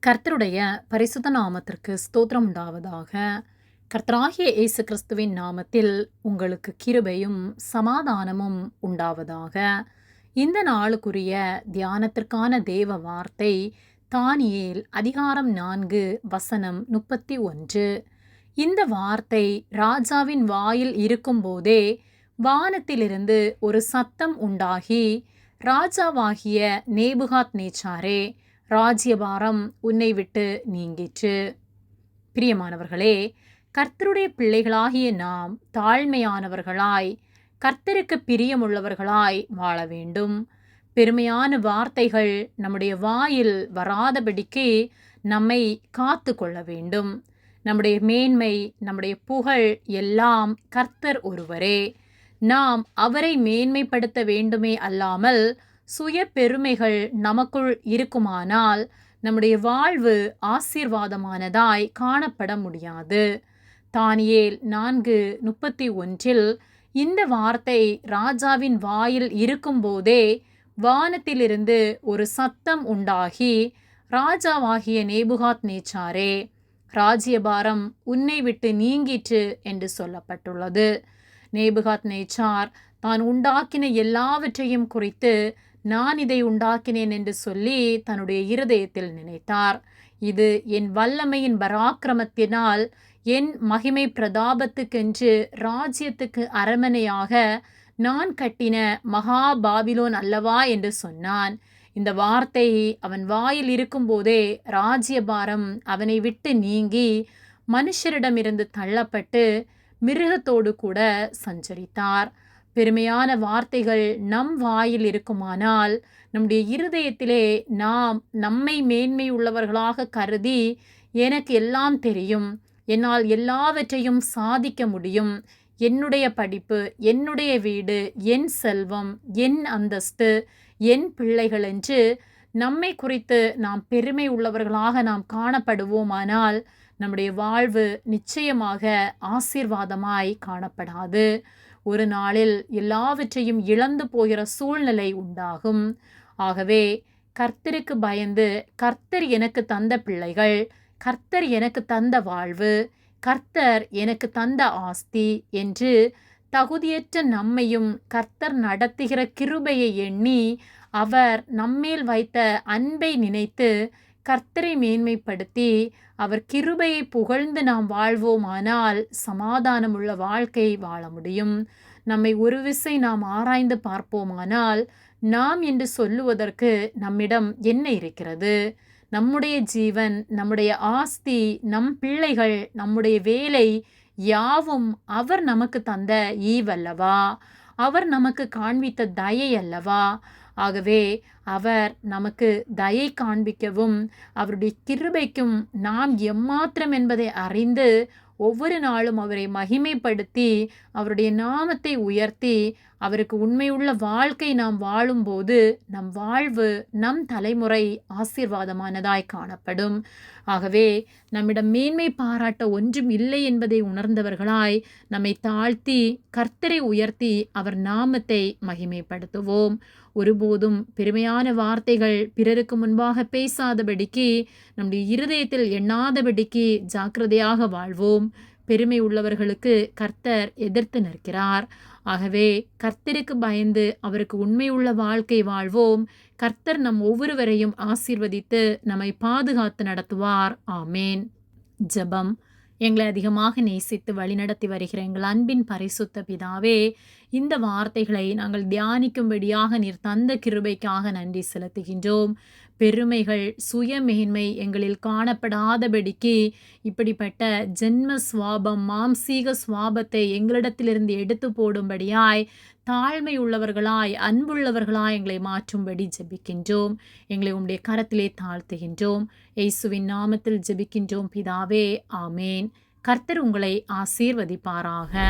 கர்த்தருடைய பரிசுத்த நாமத்திற்கு ஸ்தோத்திரம் உண்டாவதாக. கர்த்தராகிய இயேசு கிறிஸ்துவின் நாமத்தில் உங்களுக்கு கிருபையும் சமாதானமும் உண்டாவதாக. இந்த நாளுக்குரிய தியானத்திற்கான தேவ வார்த்தை தானியேல் அதிகாரம் 4 வசனம் 31. இந்த வார்த்தை ராஜாவின் வாயில் இருக்கும்போதே வானத்திலிருந்து ஒரு சத்தம் உண்டாகி, ராஜாவாகிய நேபுகாத் நேச்சாரே, ராஜ்யபாரம் உன்னை விட்டு நீங்கிற்று. பிரியமானவர்களே, கர்த்தருடைய பிள்ளைகளாகிய நாம் தாழ்மையானவர்களாய், கர்த்தருக்கு பிரியமுள்ளவர்களாய் வாழ வேண்டும். பெருமையான வார்த்தைகள் நம்முடைய வாயில் வராதபடிக்கு நம்மை காத்து கொள்ள வேண்டும். நம்முடைய மேன்மை, நம்முடைய புகழ் எல்லாம் கர்த்தர் ஒருவரே. நாம் அவரை மேன்மைப்படுத்த வேண்டுமே அல்லாமல் சுய பெருமைகள் நமக்குள் இருக்குமானால் நம்முடைய வாழ்வு ஆசீர்வாதமானதாய் காணப்பட முடியாது. தானியேல் 4:31 இந்த வார்த்தை ராஜாவின் வாயில் இருக்கும்போதே வானத்திலிருந்து ஒரு சத்தம் உண்டாகி, ராஜாவாகிய நேபுகாத் நேச்சாரே, ராஜ்யபாரம் உன்னை விட்டு நீங்கிற்று என்று சொல்லப்பட்டுள்ளது. நேபுகாத் நேச்சார் தான் உண்டாக்கின எல்லாவற்றையும் குறித்து நான் இதை உண்டாக்கினேன் என்று சொல்லி தன்னுடைய இருதயத்தில் நினைத்தார். இது என் வல்லமையின் பராக்கிரமத்தினால், என் மகிமை பிரதாபத்துக்கென்று ராஜ்யத்துக்கு அரமனையாக நான் கட்டின மகா பாபிலோன் அல்லவா என்று சொன்னான். இந்த வார்த்தை அவன் வாயில் இருக்கும்போதே ராஜ்யபாரம் அவனை விட்டு நீங்கி மனுஷரிடமிருந்து தள்ளப்பட்டு மிருகத்தோடு கூட சஞ்சரித்தார். பெருமையான வார்த்தைகள் நம் வாயில் இருக்குமானால் நம்முடைய இருதயத்திலே நாம் நம்மை மேன்மை உள்ளவர்களாக கருதி, எனக்கு எல்லாம் தெரியும், என்னால் எல்லாவற்றையும் சாதிக்க முடியும், என்னுடைய படிப்பு, என்னுடைய வீடு, என் செல்வம், என் அந்தஸ்து, என் பிள்ளைகள் என்று நம்மை குறித்து நாம் பெருமை உள்ளவர்களாக நாம் காணப்படுவோமானால் நம்முடைய வாழ்வு நிச்சயமாக ஆசீர்வாதமாய் காணப்படாது. ஒரு நாளில் எல்லாவற்றையும் இழந்து போகிற சூழ்நிலை உண்டாகும். ஆகவே கர்த்தருக்கு பயந்து, கர்த்தர் எனக்கு தந்த பிள்ளைகள், கர்த்தர் எனக்கு தந்த வாழ்வு, கர்த்தர் எனக்கு தந்த ஆஸ்தி என்று தகுதியற்ற நம்மையும் கர்த்தர் நடத்துகிற கிருபையை எண்ணி, அவர் நம்மேல் வைத்த அன்பை நினைத்து கர்த்தரை மேன்மைப்படுத்தி அவர் கிருபையை புகழ்ந்து நாம் வாழ்வோமானால் சமாதானமுள்ள வாழ்க்கை வாழ முடியும். நம்மை ஒரு விசை நாம் ஆராய்ந்து பார்ப்போமானால் நாம் என்று சொல்லுவதற்கு நம்மிடம் என்ன இருக்கிறது? நம்முடைய ஜீவன், நம்முடைய ஆஸ்தி, நம் பிள்ளைகள், நம்முடைய வேலை யாவும் அவர் நமக்கு தந்த ஈவல்லவா? அவர் நமக்கு காண்பித்த தயை அல்லவா? ஆகவே அவர் நமக்கு தயை காண்பிக்கவும் அவருடைய கிருபைக்கும் நாம் எம்மாத்திரம் என்பதை அறிந்து ஒவ்வொரு நாளும் அவரை மகிமைப்படுத்தி அவருடைய நாமத்தை உயர்த்தி அவருக்கு உண்மையுள்ள வாழ்க்கை நாம் வாழும்போது நம் வாழ்வு, நம் தலைமுறை ஆசீர்வாதமானதாய் காணப்படும். ஆகவே நம்மிடம் மேன்மை பாராட்ட ஒன்றும் இல்லை என்பதை உணர்ந்தவர்களாய் நம்மை தாழ்த்தி கர்த்தரை உயர்த்தி அவர் நாமத்தை மகிமைப்படுத்துவோம். ஒருபோதும் பெருமையான வார்த்தைகள் பிறருக்கு முன்பாக பேசாதபடிக்கு, நம்முடைய இருதயத்தில் எண்ணாதபடிக்கு ஜாக்கிரதையாக வாழ்வோம். பெருமை உள்ளவர்களுக்கு கர்த்தர் எதிர்த்து நிற்கிறார். ஆகவே கர்த்தருக்கு பயந்து அவருக்கு உண்மையுள்ள வாழ்க்கை வாழ்வோம். கர்த்தர் நம் ஒவ்வொருவரையும் ஆசீர்வதித்து நம்மை பாதுகாத்து நடத்துவார். ஆமேன். ஜெபம். எங்களை அதிகமாக நேசித்து வழிநடத்தி வருகிற எங்கள் அன்பின் பரிசுத்த பிதாவே, இந்த வார்த்தைகளை நாங்கள் தியானிக்கும்படியாக நீர் தந்த கிருபைக்காக நன்றி செலுத்துகின்றோம். பெருமைகள், சுயமேன்மை எங்களில் காணப்படாதபடிக்கு இப்படிப்பட்ட ஜென்ம சுவாபம், மாம்சீக சுவாபத்தை எங்களிடத்திலிருந்து எடுத்து போடும்படியாய் தாழ்மை உள்ளவர்களாய், அன்புள்ளவர்களாய் எங்களை மாற்றும்படி ஜெபிக்கின்றோம். எங்களை உம்முடைய கரத்திலே தாழ்த்துகின்றோம். இயேசுவின் நாமத்தில் ஜெபிக்கின்றோம் பிதாவே. ஆமேன். கர்த்தர் உங்களை ஆசீர்வதிப்பாராக.